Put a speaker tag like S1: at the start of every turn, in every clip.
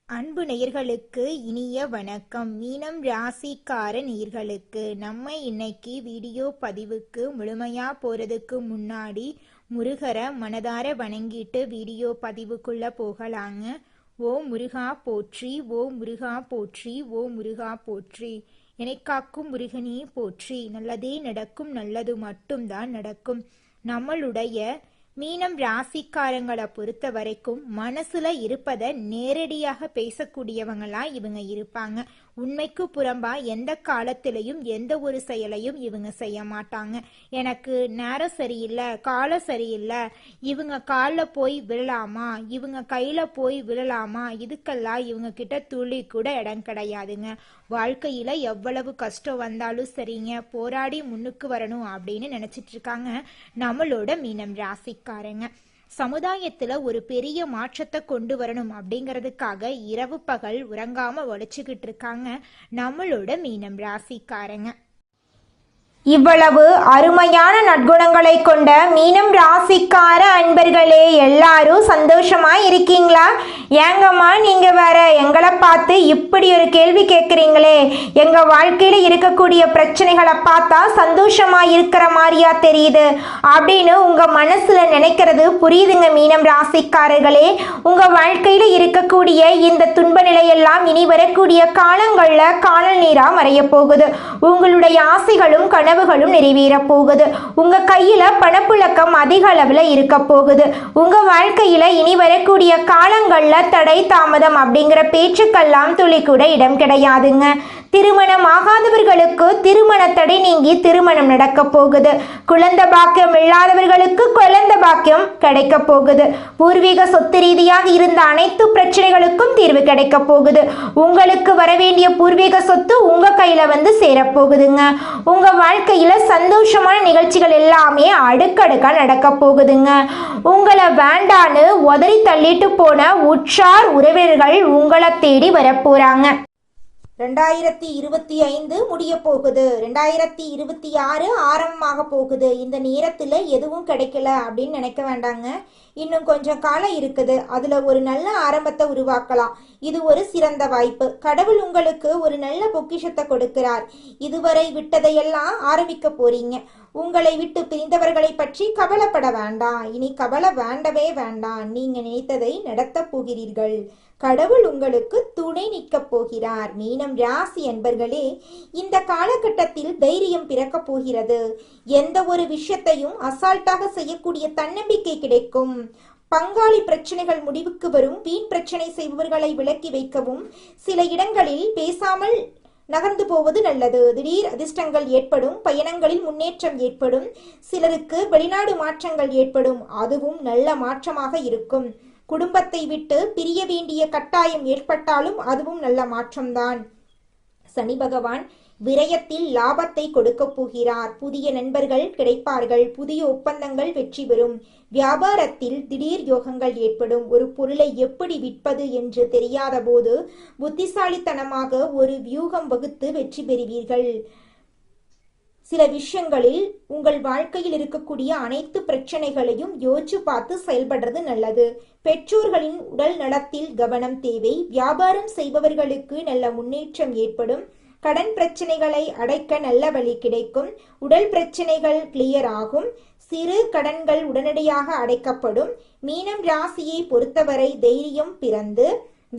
S1: அன்பு நேயர்களுக்கு இனிய வணக்கம். மீனம் ராசிக்கார நேயர்களுக்கு நம்ம இன்னைக்கு வீடியோ பதிவுக்கு முழுமையா போறதுக்கு முன்னாடி முருகரை மனதார வணங்கிட்டு வீடியோ பதிவுக்குள்ள போகலாங்க. ஓ முருகா போற்றி, ஓ முருகா போற்றி, ஓ முருகா போற்றி. காக்கும் முருகனே போற்றி. நல்லதே நடக்கும், நல்லது மட்டும்தான் நடக்கும். நம்மளுடைய மீனம் ராசிக்காரங்களை பொறுத்த வரைக்கும் மனசுல இருப்பதை நேரடியாக பேசக்கூடியவங்களா இவங்க இருப்பாங்க. உண்மைக்கு புறம்பா எந்த காலத்திலையும் எந்த ஒரு செயலையும் இவங்க செய்ய மாட்டாங்க. எனக்கு நேரம் சரியில்லை, காலம் சரியில்லை, இவங்க காலில் போய் விழலாமா, இவங்க கையில போய் விழலாமா, இதுக்கெல்லாம் இவங்க கிட்ட துளி கூட இடம் கிடையாதுங்க. வாழ்க்கையில எவ்வளவு கஷ்டம் வந்தாலும் சரிங்க, போராடி முன்னுக்கு வரணும் அப்படின்னு நினைச்சிட்டு இருக்காங்க நம்மளோட மீனம் ராசிக்காரங்க. சமுதாயத்துல ஒரு பெரிய மாற்றத்தை கொண்டு வரணும் அப்படிங்கிறதுக்காக இரவு பகல் உறங்காம உழைச்சிக்கிட்டு இருக்காங்க நம்மளோட மீனம் ராசிக்காரங்க. இவ்வளவு அருமையான நற்குணங்களை கொண்ட மீனம் ராசிக்கார அன்பர்களே, எல்லாரும் சந்தோஷமா இருக்கீங்களா? ஏங்கம்மா நீங்க வேற எங்களை பார்த்து இப்படி ஒரு கேள்வி கேட்குறீங்களே, எங்க வாழ்க்கையில இருக்கக்கூடிய பிரச்சனைகளை பார்த்தா சந்தோஷமா இருக்கிற மாதிரியா தெரியுது அப்படின்னு உங்க மனசுல நினைக்கிறது புரியுதுங்க மீனம் ராசிக்காரர்களே. உங்க வாழ்க்கையில இருக்கக்கூடிய இந்த துன்ப நிலையெல்லாம் இனி வரக்கூடிய காலங்கள்ல காணல் நீரா மறைய போகுது. உங்களுடைய ஆசைகளும் கனவுகளும் நிறைவேற போகுது. உங்க கையில பணப்புழக்கம் அதிக அளவுல இருக்க போகுது. உங்க வாழ்க்கையில இனி வரக்கூடிய காலங்கள்ல தடை தாமதம் அப்படிங்கிற பேச்சுக்கெல்லாம் துளி கூட இடம் கிடையாதுங்க. திருமணம் ஆகாதவர்களுக்கு திருமண தடை நீங்கி திருமணம் நடக்க போகுது. குழந்தை பாக்கியம் இல்லாதவர்களுக்கு குழந்தை பாக்கியம் கிடைக்க போகுது. பூர்வீக சொத்து ரீதியாக இருந்த அனைத்து பிரச்சனைகளுக்கும் தீர்வு கிடைக்க போகுது. உங்களுக்கு வர வேண்டிய பூர்வீக சொத்து உங்க கையில வந்து சேரப்போகுதுங்க. உங்க வாழ்க்கையில சந்தோஷமான நிகழ்ச்சிகள் எல்லாமே அடுக்கடுக்கா நடக்க போகுதுங்க. உங்களை வேண்டான்னு உதறி தள்ளிட்டு போன உற்றார் உறவினர்கள் உங்களை தேடி வரப்போறாங்க. 2025 முடிய போகுது, 2026 ஆரம்பமாக போகுது. இந்த நேரத்துல எதுவும் கிடைக்கல அப்படின்னு நினைக்க வேண்டாங்க. இன்னும் கொஞ்சம் காலம் இருக்குது, அதுல ஒரு நல்ல ஆரம்பத்தை உருவாக்கலாம். இது ஒரு சிறந்த வாய்ப்பு. கடவுள் உங்களுக்கு ஒரு நல்ல பொக்கிஷத்தை கொடுக்கிறார். இதுவரை விட்டதையெல்லாம் ஆரம்பிக்க போறீங்க. உங்களை விட்டு பிரிந்தவர்களை பற்றி கவலைப்பட வேண்டாம். இனி கவலை வேண்டவே வேண்டாம். நீங்க நினைத்ததை நடத்த போகிறீர்கள். கடவுள் உங்களுக்கு துணை நிற்க போகிறார். மீனம் ராசி என்பர்களே, இந்த காலகட்டத்தில் தைரியம் பிறக்க போகிறது. எந்த ஒரு விஷயத்தையும் அசால்ட்டாக செய்யக்கூடிய தன்னம்பிக்கை கிடைக்கும். பங்காளி பிரச்சனைகள் முடிவுக்கு வரும். வீண் பிரச்சனை செய்பவர்களை விலக்கி வைக்கவும், சில இடங்களில் பேசாமல் நகர்ந்து போவது நல்லது. திடீர் அதிர்ஷ்டங்கள் ஏற்படும். பயணங்களில் முன்னேற்றம் ஏற்படும். சிலருக்கு வெளிநாடு மாற்றங்கள் ஏற்படும். அதுவும் நல்ல மாற்றமாக இருக்கும். குடும்பத்தை விட்டு பிரிய வேண்டிய கட்டாயம் ஏற்பட்டாலும் அதுவும் நல்ல மாற்றம்தான். சனி பகவான் விரயத்தில் லாபத்தை கொடுக்க போகிறார். புதிய நண்பர்கள் கிடைப்பார்கள். புதிய ஒப்பந்தங்கள் வெற்றி பெறும். வியாபாரத்தில் திடீர் யோகங்கள் ஏற்படும். ஒரு பொருளை எப்படி விற்பது என்று தெரியாத போது புத்திசாலித்தனமாக ஒரு வியூகம் வகுத்து வெற்றி பெறுவீர்கள். சில விஷயங்களில் உங்கள் வாழ்க்கையில் இருக்கக்கூடிய அனைத்து பிரச்சனைகளையும் யோசிச்சு பார்த்து செயல்படுறது நல்லது. பெற்றோர்களின் உடல் நலத்தில் கவனம் தேவை. வியாபாரம் செய்பவர்களுக்கு நல்ல முன்னேற்றம் ஏற்படும். கடன் பிரச்சனைகளை அடைக்க நல்ல வழி கிடைக்கும். உடல் பிரச்சனைகள் கிளியர் ஆகும். சிறு கடன்கள் உடனடியாக அடைக்கப்படும். மீனம் ராசியை பொறுத்தவரை தைரியம் பிறந்து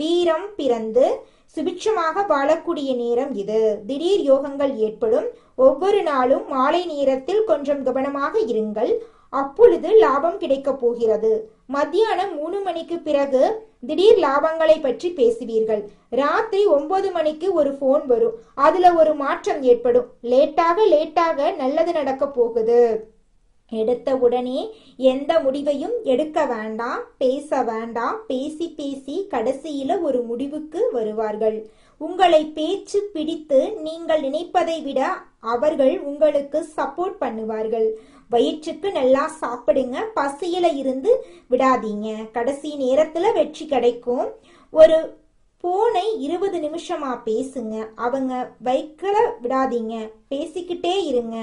S1: வீரம் பிறந்து சுபிட்சமாக வாழக்கூடிய நேரம் இது. திடீர் யோகங்கள் ஏற்படும். ஒவ்வொரு நாளும் மாலை நேரத்தில் கொஞ்சம் கவனமாக இருங்கள். அப்பொழுது லாபம் கிடைக்க போகிறது. மத்தியானம் 3 மணிக்கு பிறகு திடீர் லாபங்களை பற்றி பேசுவீர்கள். ராத்திரி 9 மணிக்கு ஒரு போன் வரும். அதுல ஒரு மாற்றம் ஏற்படும். லேட்டாக நல்லது நடக்க போகுது. எடுத்த உடனே எந்த முடிவையும் எடுக்க வேண்டாம். பேச வேண்டாம். பேசி கடைசியில ஒரு முடிவுக்கு வருவார்கள். உங்களை பேச்சு பிடித்து நீங்கள் நினைப்பதை விட அவர்கள் உங்களுக்கு சப்போர்ட் பண்ணுவார்கள். வயிற்றுக்கு நல்லா சாப்பிடுங்க. பசியில இருந்து விடாதீங்க. கடைசி நேரத்துல வெற்றி கிடைக்கும். ஒரு போனை 20 நிமிஷமா பேசுங்க. அவங்க வைக்கல விடாதீங்க. பேசிக்கிட்டே இருங்க.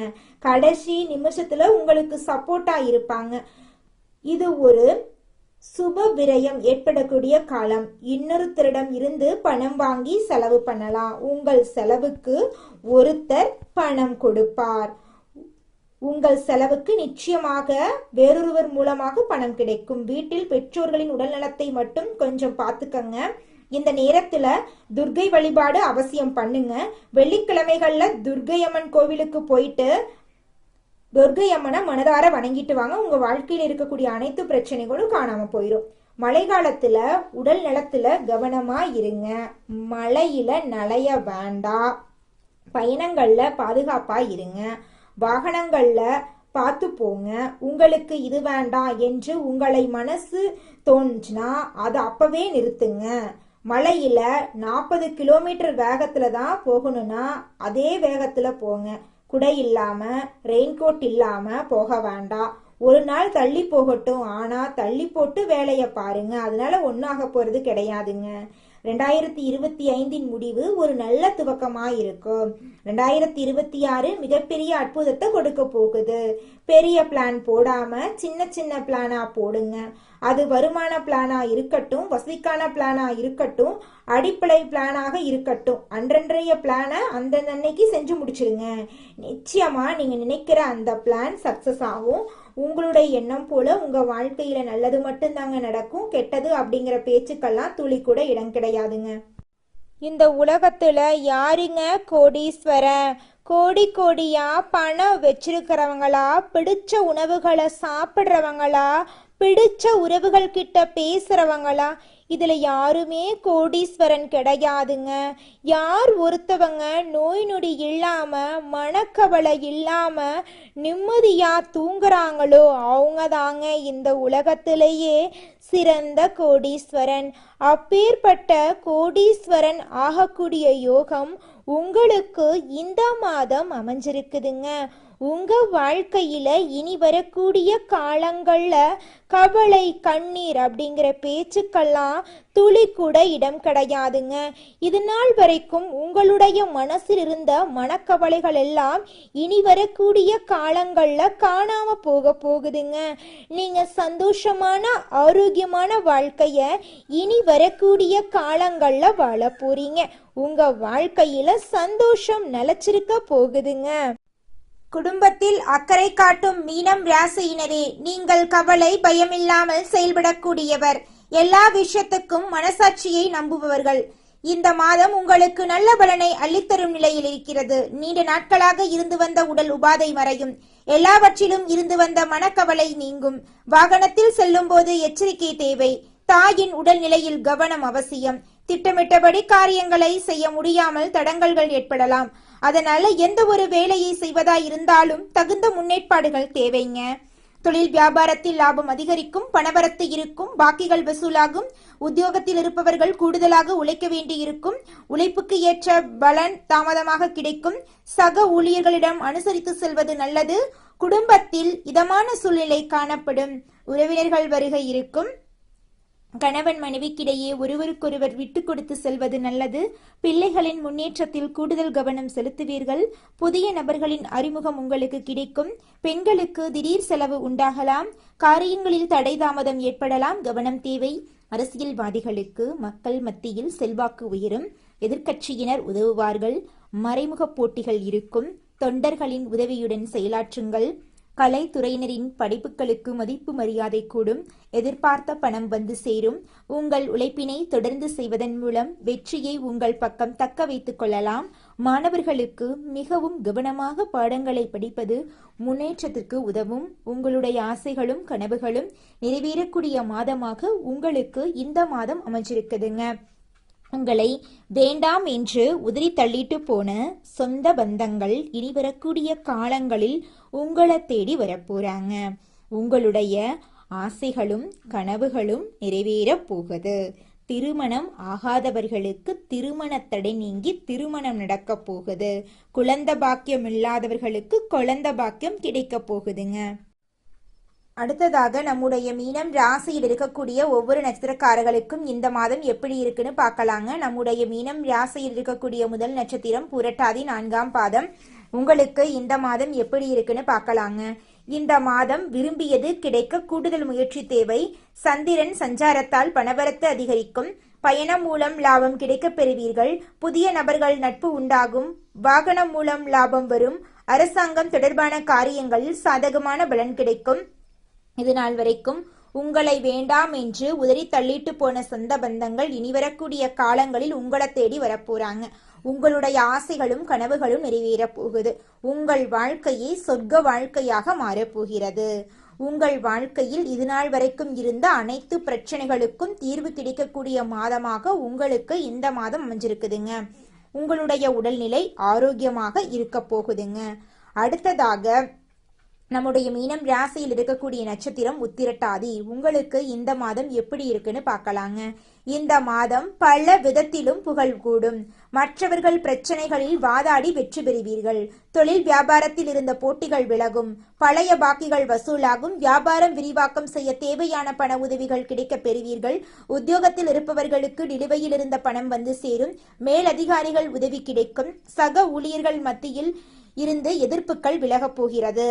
S1: கடைசி நிமிஷத்துல உங்களுக்கு சப்போர்ட்டா இருப்பாங்க. இது ஒரு சுப விரயம் ஏற்படக்கூடிய காலம். இன்னொருத்தரிடம் இருந்து பணம் வாங்கி செலவு பண்ணலாம். உங்கள் செலவுக்கு ஒருத்தர் பணம் கொடுப்பார். உங்கள் செலவுக்கு நிச்சயமாக வேறொருவர் மூலமாக பணம் கிடைக்கும். வீட்டில் பெற்றோர்களின் உடல்நலத்தை மட்டும் கொஞ்சம் பார்த்துக்கங்க. இந்த நேரத்துல துர்க்கை வழிபாடு அவசியம் பண்ணுங்க. வெள்ளிக்கிழமைகள்ல துர்க்கை அம்மன் கோவிலுக்கு போயிட்டு துர்க்கை அம்மனை மனதார வணங்கிட்டு வாங்க. உங்க வாழ்க்கையில் இருக்கக்கூடிய அனைத்து பிரச்சனைகளும் காணாம போயிடும். மழை காலத்துல உடல் நலத்துல கவனமா இருங்க. மழையில நனைய வேண்டாம். பயணங்கள்ல பாதுகாப்பா இருங்க. வாகனங்கள்ல பார்த்து போங்க. உங்களுக்கு இது வேண்டாம் என்று உங்களை மனசு தோணுச்சுன்னா அதை அப்பவே நிறுத்துங்க. மழையில 40 கிலோமீட்டர் வேகத்துல தான் போகணும்னா அதே வேகத்துல போங்க. குடை இல்லாம ரெயின்கோட் இல்லாம போக வேண்டாம். ஒரு நாள் தள்ளி போகட்டும், ஆனா தள்ளி போட்டு வேலையை பாருங்க. அதனால ஒன்னாக போறது கிடையாதுங்க. 2025 முடிவு ஒரு நல்ல துவக்கமா இருக்கும். 2026 மிகப்பெரிய அற்புதத்தை கொடுக்க போகுது. பெரிய பிளான் போடாம சின்ன சின்ன பிளானா போடுங்க. அது வருமான பிளானா இருக்கட்டும், வசதிக்கான பிளானா இருக்கட்டும், அடிப்படை பிளானாக இருக்கட்டும், அன்றன்றைய பிளானை அந்தந்த அன்னைக்கு செஞ்சு முடிச்சிருங்க. நிச்சயமா நீங்க நினைக்கிற அந்த பிளான் சக்சஸ் ஆகும். உங்களுடைய எண்ணம் போல உங்க வாழ்க்கையில நல்லது மட்டும்தாங்க நடக்கும். கெட்டது அப்படிங்கிற பேச்சுக்கெல்லாம் துளி கூட இடம் கிடையாதுங்க. இந்த உலகத்துல யாருங்க கோடீஸ்வரன்? கோடி கோடியா பணம் வச்சிருக்கிறவங்களா, பிடிச்ச உணவுகளை சாப்பிட்றவங்களா, பிடிச்ச உறவுகள் கிட்ட பேசுறவங்களா? இதுல யாருமே கோடீஸ்வரன் கிடையாதுங்க. யார் ஒருத்தவங்க நோய் நொடி இல்லாம மனக்கவலை இல்லாம நிம்மதியா தூங்குறாங்களோ அவங்க தாங்க இந்த உலகத்திலேயே சிறந்த கோடீஸ்வரன். அப்பேற்பட்ட கோடீஸ்வரன் ஆகக்கூடிய யோகம் உங்களுக்கு இந்த மாதம் அமைஞ்சிருக்குதுங்க. உங்க வாழ்க்கையில இனி வரக்கூடிய காலங்கள்ல கவலை கண்ணீர் அப்படிங்கிற பேச்சுக்கெல்லாம் துளி கூட இடம் கிடையாதுங்க. இது நாள் வரைக்கும் உங்களுடைய மனசில் இருந்த மனக்கவலைகள் எல்லாம் இனி வரக்கூடிய காலங்கள்ல காணாம போகுதுங்க. நீங்க சந்தோஷமான ஆரோக்கியமான வாழ்க்கைய இனி வரக்கூடிய காலங்கள்ல வாழ போறீங்க. உங்க வாழ்க்கையில சந்தோஷம் நிலைச்சிருக்க போகுதுங்க. குடும்பத்தில் அக்கறை காட்டும் மீனம் ராசியினரே, நீங்கள் கவலை பயமில்லாமல் செயல்படக்கூடியவர். எல்லா விஷயத்துக்கும் மனசாட்சியை நம்புபவர்கள். இந்த மாதம் உங்களுக்கு நல்ல பலனை அள்ளித்தரும் நிலையில் இருக்கிறது. நீண்ட நாட்களாக இருந்து வந்த உடல் உபாதை மறையும். எல்லாவற்றிலும் இருந்து வந்த மனக்கவலை நீங்கும். வாகனத்தில் செல்லும் போது எச்சரிக்கை தேவை. தாயின் உடல்நிலையில் கவனம் அவசியம். திட்டமிட்டபடி காரியங்களை செய்ய முடியாமல் தடங்கல்கள் ஏற்படலாம். அதனால எந்த ஒரு வேலையை செய்வதா இருந்தாலும் தகுந்த முன்னேற்பாடுகள் தேவைங்க. தொழில் வியாபாரத்தில் லாபம் அதிகரிக்கும். பணவரத்து இருக்கும். பாக்கிகள் வசூலாகும். உத்தியோகத்தில் இருப்பவர்கள் கூடுதலாக உழைக்க வேண்டி இருக்கும். உழைப்புக்கு ஏற்ற பலன் தாமதமாக கிடைக்கும். சக ஊழியர்களிடம் அனுசரித்து செல்வது நல்லது. குடும்பத்தில் இதமான சூழ்நிலை காணப்படும். உறவினர்கள் வருகை இருக்கும். கணவன் மனைவிக்கிடையே ஒருவருக்கொருவர் விட்டு கொடுத்து செல்வது நல்லது. பிள்ளைகளின் முன்னேற்றத்தில் கூடுதல் கவனம் செலுத்துவீர்கள். புதிய நபர்களின் அறிமுகம் உங்களுக்கு கிடைக்கும். பெண்களுக்கு திடீர் செலவு உண்டாகலாம். காரியங்களில் தடை தாமதம் ஏற்படலாம். கவனம் தேவை. அரசியல்வாதிகளுக்கு மக்கள் மத்தியில் செல்வாக்கு உயரும். எதிர்க்கட்சியினர் உதவுவார்கள். மறைமுக போட்டிகள் இருக்கும். தொண்டர்களின் உதவியுடன் செயலாற்றுங்கள். கலைத்துறையினரின் படைப்புகளுக்கு மதிப்பு மரியாதை கூடும். எதிர்பார்த்த பணம் வந்து சேரும். உங்கள் உழைப்பினை தொடர்ந்து செய்வதன் மூலம் வெற்றியை உங்கள் பக்கம் தக்க வைத்துக் கொள்ளலாம். மாணவர்களுக்கு மிகவும் கவனமாக பாடங்களை படிப்பது முன்னேற்றத்திற்கு உதவும். உங்களுடைய ஆசைகளும் கனவுகளும் நிறைவேறக்கூடிய மாதமாக உங்களுக்கு இந்த மாதம் அமைஞ்சிருக்குதுங்க. உங்களை வேண்டாம் என்று உதறி தள்ளிட்டு போன சொந்த பந்தங்கள் இனி வரக்கூடிய காலங்களில் உங்களை தேடி வரப்போறாங்க. உங்களுடைய ஆசைகளும் கனவுகளும் நிறைவேற போகுது. திருமணம் ஆகாதவர்களுக்கு திருமண தடை நீங்கி திருமணம் நடக்க போகுது. குழந்தை பாக்கியம் இல்லாதவர்களுக்கு குழந்தை பாக்கியம் கிடைக்க போகுதுங்க. அடுத்ததாக நம்முடைய மீனம் ராசியில் இருக்கக்கூடிய ஒவ்வொரு நட்சத்திரக்காரர்களுக்கும் இந்த மாதம் எப்படி இருக்குன்னு பார்க்கலாங்க. நம்முடைய மீனம் ராசியில் இருக்கக்கூடிய முதல் நட்சத்திரம் புரட்டாதி 4ஆம் பாதம். உங்களுக்கு இந்த மாதம் எப்படி இருக்குன்னு பார்க்கலாங்க. இந்த மாதம் விரும்பியது கிடைக்க கூடுதல் முயற்சி தேவை. சந்திரன் சஞ்சாரத்தால் பணவரத்து அதிகரிக்கும். பயணம் மூலம் லாபம் கிடைக்கப் பெறுவீர்கள். புதிய நபர்கள் நட்பு உண்டாகும். வாகனம் மூலம் லாபம் வரும். அரசாங்கம் தொடர்பான காரியங்களில் சாதகமான பலன் கிடைக்கும். இது நாள் வரைக்கும் உங்களை வேண்டாம் என்று உதறி தள்ளிட்டு போன சொந்த பந்தங்கள் இனி வரக்கூடிய காலங்களில் உங்களை தேடி வரப்போறாங்க. உங்களுடைய ஆசைகளும் கனவுகளும் நிறைவேறப் போகுது. உங்கள் வாழ்க்கையை சொர்க்க வாழ்க்கையாக மாறப்போகிறது. உங்கள் வாழ்க்கையில் இதுநாள் வரைக்கும் இருந்த அனைத்து பிரச்சனைகளுக்கும் தீர்வு கிடைக்கக்கூடிய மாதமாக உங்களுக்கு இந்த மாதம் அமைஞ்சிருக்குதுங்க. உங்களுடைய உடல்நிலை ஆரோக்கியமாக இருக்க போகுதுங்க. அடுத்ததாக நம்முடைய மீனம் ராசியில் இருக்கக்கூடிய நட்சத்திரம் உத்திரட்டாதி. உங்களுக்கு இந்த மாதம் எப்படி இருக்குன்னு பார்க்கலாங்க. இந்த மாதம் பல விதத்திலும் புகழ் கூடும். மற்றவர்கள் பிரச்சனைகளில் வாதாடி வெற்றி பெறுவீர்கள். தொழில் வியாபாரத்தில் இருந்த போட்டிகள் விலகும். பழைய பாக்கிகள் வசூலாகும். வியாபாரம் விரிவாக்கம் செய்ய தேவையான பண உதவிகள் கிடைக்க பெறுவீர்கள். உத்தியோகத்தில் இருப்பவர்களுக்கு நிலுவையில் இருந்த பணம் வந்து சேரும். மேலதிகாரிகள் உதவி கிடைக்கும். சக ஊழியர்கள் மத்தியில் இருந்து எதிர்ப்புகள் விலகப் போகிறது.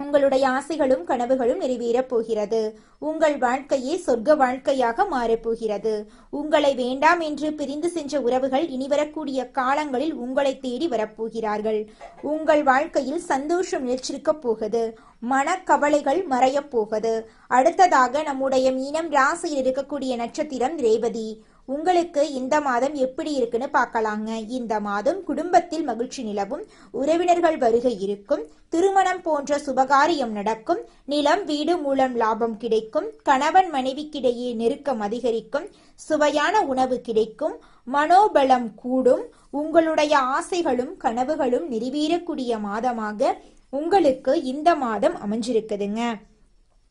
S1: உங்களுடைய ஆசைகளும் கனவுகளும் நிறைவேறப் போகிறது. உங்கள் வாழ்க்கையே சொர்க்க வாழ்க்கையாக மாறப்போகிறது. உங்களை வேண்டாம் என்று பிரிந்து சென்ற உறவுகள் இனிவரக்கூடிய காலங்களில் உங்களை தேடி வரப்போகிறார்கள். உங்கள் வாழ்க்கையில் சந்தோஷம் நிலைச்சிருக்கப் போகுது. மனக்கவலைகள் மறையப் போகுது. அடுத்ததாக நம்முடைய மீனம் ராசியில் இருக்கக்கூடிய நட்சத்திரம் ரேவதி. உங்களுக்கு இந்த மாதம் எப்படி இருக்குன்னு பார்க்கலாங்க. இந்த மாதம் குடும்பத்தில் மகிழ்ச்சி நிலவும். உறவினர்கள் வருகை இருக்கும். திருமணம் போன்ற சுபகாரியம் நடக்கும். நிலம் வீடு மூலம் லாபம் கிடைக்கும். கணவன் மனைவிக்கிடையே நெருக்கம் அதிகரிக்கும். சுவையான உணவு கிடைக்கும். மனோபலம் கூடும். உங்களுடைய ஆசைகளும் கனவுகளும் நிறைவேறக்கூடிய மாதமாக உங்களுக்கு இந்த மாதம் அமைஞ்சிருக்குதுங்க.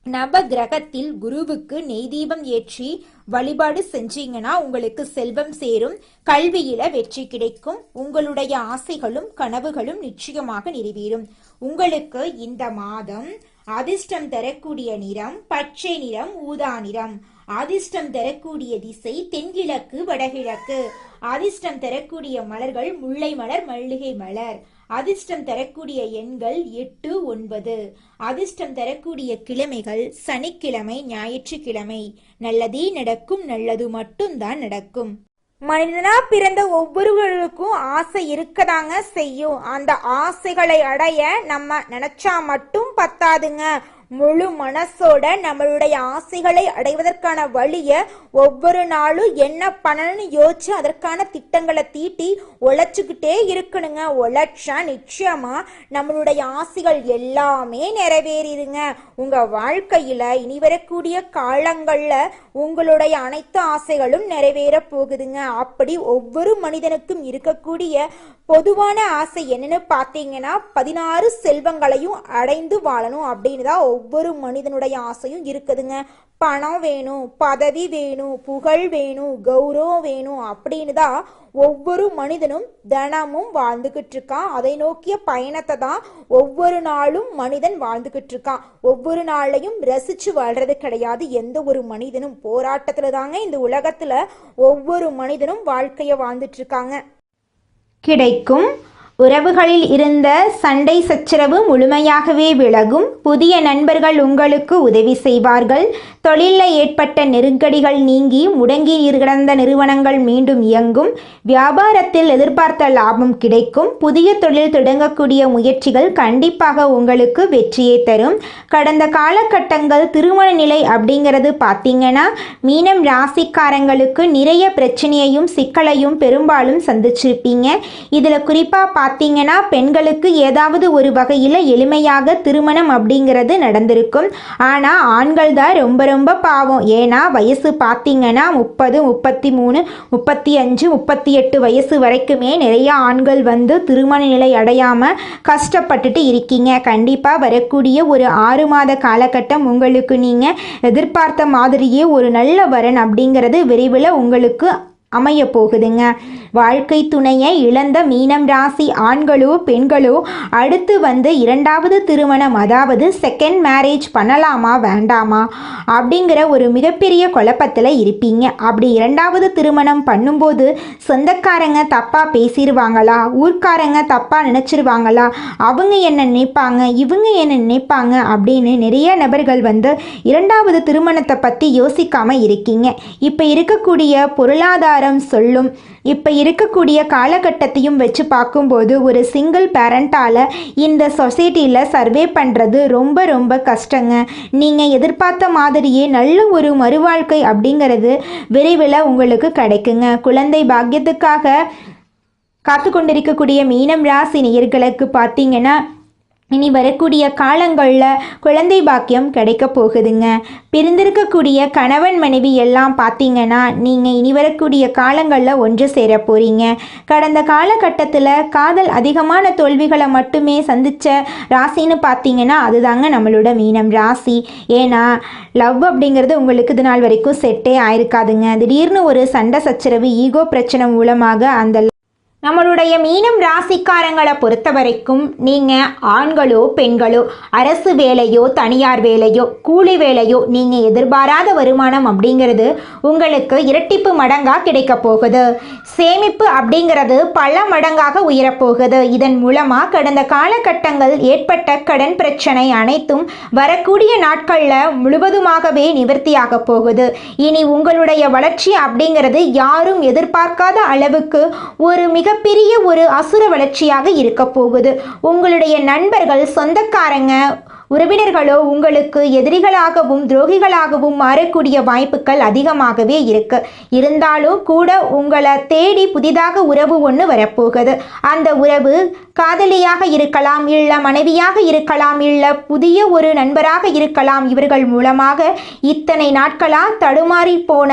S1: நவ கிரகத்தில் குருவுக்கு நெய் தீபம் ஏற்றி வழிபாடு செஞ்சீங்கன்னா உங்களுக்கு செல்வம் சேரும். கல்வியில வெற்றி கிடைக்கும். உங்களுடைய ஆசைகளும் கனவுகளும் நிச்சயமாக நிறைவேறும். உங்களுக்கு இந்த மாதம் அதிர்ஷ்டம் தரக்கூடிய நிறம் பச்சை நிறம், ஊதா நிறம். அதிர்ஷ்டம் தரக்கூடிய திசை தென்கிழக்கு, வடகிழக்கு. அதிர்ஷ்டம் தரக்கூடிய மலர்கள் முல்லை மலர், மல்லிகை மலர். அதிர்ஷ்டம் தரக்கூடிய எண்கள் 8, 9. அதிர்ஷ்டம் தரக்கூடிய கிழமைகள் சனிக்கிழமை, ஞாயிற்றுக்கிழமை. நல்லதே நடக்கும். நல்லது மட்டும்தான் நடக்கும். மனிதனா பிறந்த ஒவ்வொருவருக்கும் ஆசை இருக்கதாங்க செய்யும். அந்த ஆசைகளை அடைய நம்ம நினைச்சா மட்டும் பத்தாதுங்க. முழு மனசோட நம்மளுடைய ஆசைகளை அடைவதற்கான வழியை ஒவ்வொரு நாளும் என்ன பண்ணணும்னு யோசிச்சு அதற்கான திட்டங்களை தீட்டி உழைச்சுக்கிட்டே இருக்கணுங்க. உழைச்சா நிச்சயமா நம்மளுடைய ஆசைகள் எல்லாமே நிறைவேறிடுங்க. உங்க வாழ்க்கையில இனி வரக்கூடிய காலங்கள்ல உங்களுடைய அனைத்து ஆசைகளும் நிறைவேற போகுதுங்க. அப்படி ஒவ்வொரு மனிதனுக்கும் இருக்கக்கூடிய பொதுவான ஆசை என்னன்னு பார்த்தீங்கன்னா 16 செல்வங்களையும் அடைந்து வாழணும் அப்படின்னு தான் ஒவ்வொரு மனிதனுடைய ஆசையும் இருக்குதுங்க. பணம் வேணும், பதவி வேணும், புகழ் வேணும், கௌரவம் வேணும் அப்படின்னு தான் ஒவ்வொரு மனிதனும் தினமும் வாழ்ந்துகிட்டு இருக்கான். அதை நோக்கிய பயணத்தை தான் ஒவ்வொரு நாளும் மனிதன் வாழ்ந்துகிட்டு இருக்கான். ஒவ்வொரு நாளையும் ரசிச்சு வாழ்றது கிடையாது. எந்த ஒரு மனிதனும் போராட்டத்துல தாங்க இந்த உலகத்துல ஒவ்வொரு மனிதனும் வாழ்க்கைய வாழ்ந்துட்டு இருக்காங்க. கிடைக்கும். உறவுகளில் இருந்த சண்டை சச்சரவு முழுமையாகவே விலகும். புதிய நண்பர்கள் உங்களுக்கு உதவி செய்வார்கள். தொழிலில் ஏற்பட்ட நெருக்கடிகள் நீங்கி முடங்கி கிடந்த நிறுவனங்கள் மீண்டும் இயங்கும். வியாபாரத்தில் எதிர்பார்த்த லாபம் கிடைக்கும். புதிய தொழில் தொடங்கக்கூடிய முயற்சிகள் கண்டிப்பாக உங்களுக்கு வெற்றியை தரும். கடந்த காலகட்டங்கள் திருமண நிலை அப்படிங்கிறது பார்த்தீங்கன்னா மீனம் ராசிக்காரங்களுக்கு நிறைய பிரச்சனையையும் சிக்கலையும் பெரும்பாலும் சந்திச்சிருப்பீங்க. இதில் குறிப்பாக பார்த்தீங்கன்னா பெண்களுக்கு ஏதாவது ஒரு வகையில் எளிமையாக திருமணம் அப்படிங்கிறது நடந்திருக்கும். ஆனால் ஆண்கள் தான் ரொம்ப ரொம்ப பாவம். ஏன்னா வயசு பார்த்தீங்கன்னா 30, 33, 35, 38 வயசு வரைக்குமே நிறைய ஆண்கள் வந்து திருமண நிலை அடையாமல் கஷ்டப்பட்டுட்டு இருக்கீங்க. கண்டிப்பாக வரக்கூடிய ஒரு 6 மாத காலகட்டம் உங்களுக்கு நீங்கள் எதிர்பார்த்த மாதிரியே ஒரு நல்ல வரன் அப்படிங்கிறது விரைவில் உங்களுக்கு அமைய போகுதுங்க. வாழ்க்கை துணையை இழந்த மீனம் ராசி ஆண்களோ பெண்களோ அடுத்து இரண்டாவது திருமணம், அதாவது செகண்ட் மேரேஜ் பண்ணலாமா வேண்டாமா அப்படிங்கிற ஒரு மிகப்பெரிய குழப்பத்தில் இருப்பீங்க. அப்படி இரண்டாவது திருமணம் பண்ணும்போது சொந்தக்காரங்க தப்பாக பேசிடுவாங்களா, ஊர்க்காரங்க தப்பாக நினச்சிருவாங்களா, அவங்க என்ன நினைப்பாங்க, இவங்க என்ன நினைப்பாங்க அப்படின்னு நிறைய நபர்கள் இரண்டாவது திருமணத்தை பற்றி யோசிக்காமல் இருக்கீங்க. இப்போ இருக்கக்கூடிய பொருளாதாரம் சொல்லும், இப்போ இருக்கக்கூடிய காலகட்டத்தையும் வச்சு பார்க்கும்போது ஒரு சிங்கிள் பேரண்டால் இந்த சொசைட்டியில் சர்வே பண்ணுறது ரொம்ப ரொம்ப கஷ்டங்க. நீங்கள் எதிர்பார்த்த மாதிரியே நல்ல ஒரு மறுவாழ்க்கை அப்படிங்கிறது விரைவில் உங்களுக்கு கிடைக்குங்க. குழந்தை பாக்கியத்துக்காக காத்து கொண்டிருக்கக்கூடிய மீனம் ராசி நேயர்களுக்கு பார்த்தீங்கன்னா இனி வரக்கூடிய காலங்களில் குழந்தை பாக்கியம் கிடைக்க போகுதுங்க. பிரிந்திருக்கக்கூடிய கணவன் மனைவி எல்லாம் பார்த்தீங்கன்னா நீங்கள் இனி வரக்கூடிய காலங்களில் ஒன்று சேர போகிறீங்க. கடந்த காலகட்டத்தில் காதல் அதிகமான தோல்விகளை மட்டுமே சந்தித்த ராசின்னு பார்த்தீங்கன்னா அதுதாங்க நம்மளோட மீனம் ராசி. ஏன்னா லவ் அப்படிங்கிறது உங்களுக்கு இது நாள் வரைக்கும் செட்டே ஆயிருக்காதுங்க. திடீர்னு ஒரு சண்டை சச்சரவு, ஈகோ பிரச்சனை மூலமாக அந்த நம்மளுடைய மீனம் ராசிக்காரங்களை பொறுத்த வரைக்கும் நீங்கள் ஆண்களோ பெண்களோ அரசு வேலையோ தனியார் வேலையோ கூலி வேலையோ நீங்கள் எதிர்பாராத வருமானம் அப்படிங்கிறது உங்களுக்கு இரட்டிப்பு மடங்காக கிடைக்க போகுது. சேமிப்பு அப்படிங்கிறது பல மடங்காக உயரப்போகுது. இதன் மூலமாக கடந்த காலகட்டங்கள் ஏற்பட்ட கடன் பிரச்சனை அனைத்தும் வரக்கூடிய நாட்களில் முழுவதுமாகவே நிவர்த்தியாக போகுது. இனி உங்களுடைய வளர்ச்சி அப்படிங்கிறது யாரும் எதிர்பார்க்காத அளவுக்கு ஒரு மிகப்பெரிய ஒரு அசுர வளர்ச்சியாக இருக்க போகுது. உங்களுடைய நண்பர்கள், சொந்தக்காரங்க, உறவினர்களோ உங்களுக்கு எதிரிகளாகவும் துரோகிகளாகவும் மாறக்கூடிய வாய்ப்புகள் அதிகமாகவே இருக்கு. இருந்தாலும் கூட உங்களை தேடி புதிதாக உறவு ஒன்று வரப்போகுது. அந்த உறவு காதலியாக இருக்கலாம், இல்லை மனைவியாக இருக்கலாம், இல்லை புதிய ஒரு நண்பராக இருக்கலாம். இவர்கள் மூலமாக இத்தனை நாட்களாக தடுமாறி போன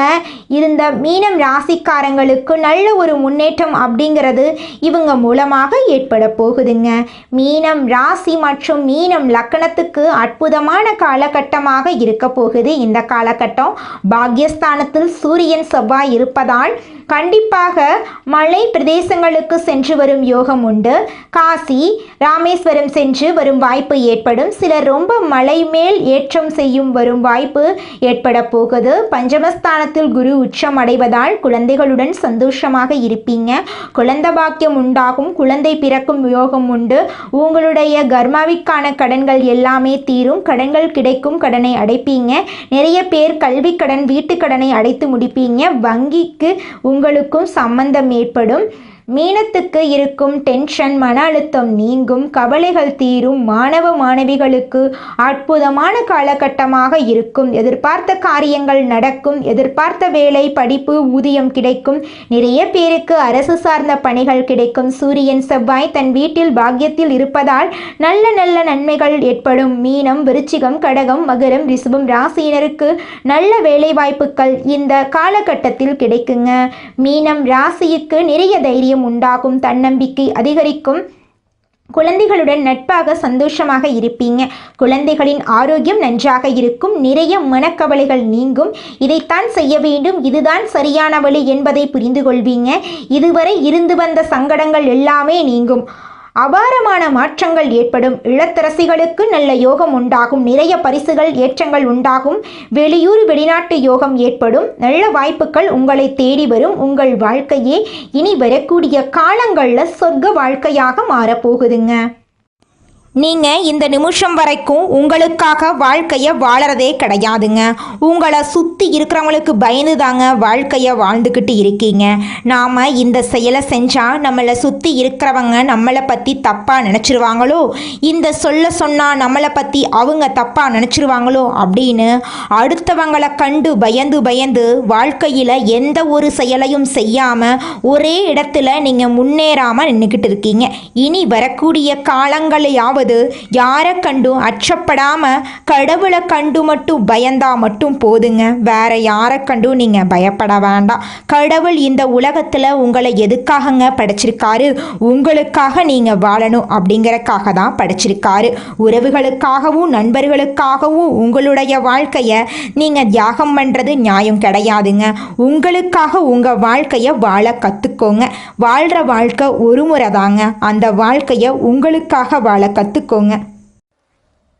S1: இருந்த மீனம் ராசிக்காரங்களுக்கு நல்ல ஒரு முன்னேற்றம் அப்படிங்கிறது இவங்க மூலமாக ஏற்பட போகுதுங்க. மீனம் ராசி மற்றும் மீனம் லக்கணத்துக்கு அற்புதமான காலகட்டமாக இருக்க போகுது. இந்த காலகட்டம் பாக்யஸ்தானத்தில் சூரியன் செவ்வாய் இருப்பதால் கண்டிப்பாக மலை பிரதேசங்களுக்கு சென்று வரும் யோகம் உண்டு. காசி, ராமேஸ்வரம் சென்று வரும் வாய்ப்பு ஏற்படும். சிலர் ரொம்ப மலை மேல் ஏற்றம் செய்யும் வரும் வாய்ப்பு ஏற்பட போகுது. பஞ்சமஸ்தானத்தில் குரு உச்சம் அடைவதால் குழந்தைகளுடன் சந்தோஷமாக இருப்பீங்க. குழந்தை பாக்கியம் உண்டாகும், குழந்தை பிறக்கும் யோகம் உண்டு. உங்களுடைய கர்மாவிற்கான கடன்கள் எல்லாமே தீரும், கடன்கள் கிடைக்கும், கடனை அடைப்பீங்க. நிறைய பேர் கல்வி கடன், வீட்டு கடனை அடைத்து முடிப்பீங்க. வங்கிக்கு உங்களுக்கும் சம்பந்தம் ஏற்படும். மீனத்துக்கு இருக்கும் டென்ஷன், மன அழுத்தம் நீங்கும், கவலைகள் தீரும். மாணவ மாணவிகளுக்கு அற்புதமான காலகட்டமாக இருக்கும். எதிர்பார்த்த காரியங்கள் நடக்கும். எதிர்பார்த்த வேலை, படிப்பு, ஊதியம் கிடைக்கும். நிறைய பேருக்கு அரசு சார்ந்த பணிகள் கிடைக்கும். சூரியன் செவ்வாய் தன் வீட்டில் பாக்கியத்தில் இருப்பதால் நல்ல நல்ல நன்மைகள் ஏற்படும். மீனம், விருச்சிகம், கடகம், மகரம், ரிஷபம் ராசியினருக்கு நல்ல வேலை வாய்ப்புகள் இந்த காலகட்டத்தில் கிடைக்குங்க. மீனம் ராசிக்கு நிறைய தைரியம் உண்டாகும், தன்னம்பிக்கை அதிகரிக்கும். குழந்தைகளுடன் நட்பாக சந்தோஷமாக இருப்பீங்க. குழந்தைகளின் ஆரோக்கியம் நன்றாக இருக்கும். நிறைய மனக்கவலைகள் நீங்கும். இதைத்தான் செய்ய வேண்டும், இதுதான் சரியான வழி என்பதை புரிந்து கொள்வீங்க. இதுவரை இருந்து வந்த சங்கடங்கள் எல்லாமே நீங்கும். அபாரமான மாற்றங்கள் ஏற்படும். இளத்தரசிகளுக்கு நல்ல யோகம் உண்டாகும். நிறைய பரிசுகள், ஏற்றங்கள் உண்டாகும். வெளியூர் வெளிநாட்டு யோகம் ஏற்படும். நல்ல வாய்ப்புகள் உங்களை தேடி வரும். உங்கள் வாழ்க்கையே இனி வரக்கூடிய காலங்களில் சொர்க்க வாழ்க்கையாக மாறப்போகுதுங்க. நீங்கள் இந்த நிமிஷம் வரைக்கும் உங்களுக்காக வாழ்க்கையை வாழறதே கிடையாதுங்க. உங்களை சுற்றி இருக்கிறவங்களுக்கு பயந்து தாங்க வாழ்க்கையை வாழ்ந்துக்கிட்டு இருக்கீங்க. நாம் இந்த செயலை செஞ்சால் நம்மளை சுற்றி இருக்கிறவங்க நம்மளை பற்றி தப்பாக நினச்சிருவாங்களோ, இந்த சொன்னால் நம்மளை பற்றி அவங்க தப்பாக நினச்சிருவாங்களோ அப்படின்னு அடுத்தவங்களை கண்டு பயந்து பயந்து வாழ்க்கையில் எந்த ஒரு செயலையும் செய்யாமல் ஒரே இடத்துல நீங்கள் முன்னேறாமல் நின்றுக்கிட்டு இருக்கீங்க. இனி வரக்கூடிய காலங்களையாவது அதாவது யாரை கண்டும் அச்சப்படாம கடவுளை கண்டு மட்டும் பயந்தா மட்டும் போதுங்க. வேற யாரை கண்டும் நீங்க பயப்பட வேண்டாம். கடவுள் இந்த உலகத்துல உங்களை எதுக்காகங்க படைச்சிருக்காரு? உங்களுக்காக நீங்க வாழணும் அப்படிங்கறக்காக தான் படைச்சிருக்காரு. உறவுகளுக்காகவும் நண்பர்களுக்காகவும் உங்களுடைய வாழ்க்கையை நீங்க தியாகம் பண்றது நியாயம் கிடையாதுங்க. உங்களுக்காக உங்க வாழ்க்கையை வாழ கத்துக்கோங்க. வாழ்ற வாழ்க்கை ஒரு முறை தாங்க. அந்த வாழ்க்கையை உங்களுக்காக வாழ கத்துக்கோங்க.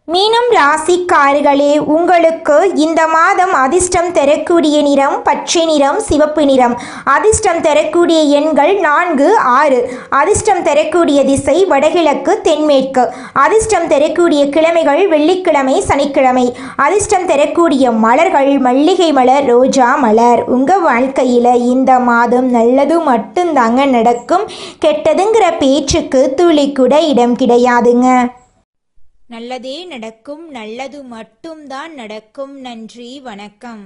S1: மீனம் ராசிக்காரர்களே, உங்களுக்கு இந்த மாதம் அதிர்ஷ்டம் தரக்கூடிய நிறம் பச்சை நிறம், சிவப்பு நிறம். அதிர்ஷ்டம் தரக்கூடிய எண்கள் 4, 6. அதிர்ஷ்டம் தரக்கூடிய திசை வடகிழக்கு, தென்மேற்கு. அதிர்ஷ்டம் தரக்கூடிய கிழமைகள் வெள்ளிக்கிழமை, சனிக்கிழமை. அதிர்ஷ்டம் தரக்கூடிய மலர்கள் மல்லிகை மலர், ரோஜா மலர். உங்கள் வாழ்க்கையில் இந்த மாதம் நல்லது மட்டும்தாங்க நடக்கும். கெட்டதுங்கிற பேச்சுக்கு துளி கூட இடம் கிடையாதுங்க. நல்லதே நடக்கும். நல்லது மட்டும்தான் நடக்கும். நன்றி, வணக்கம்.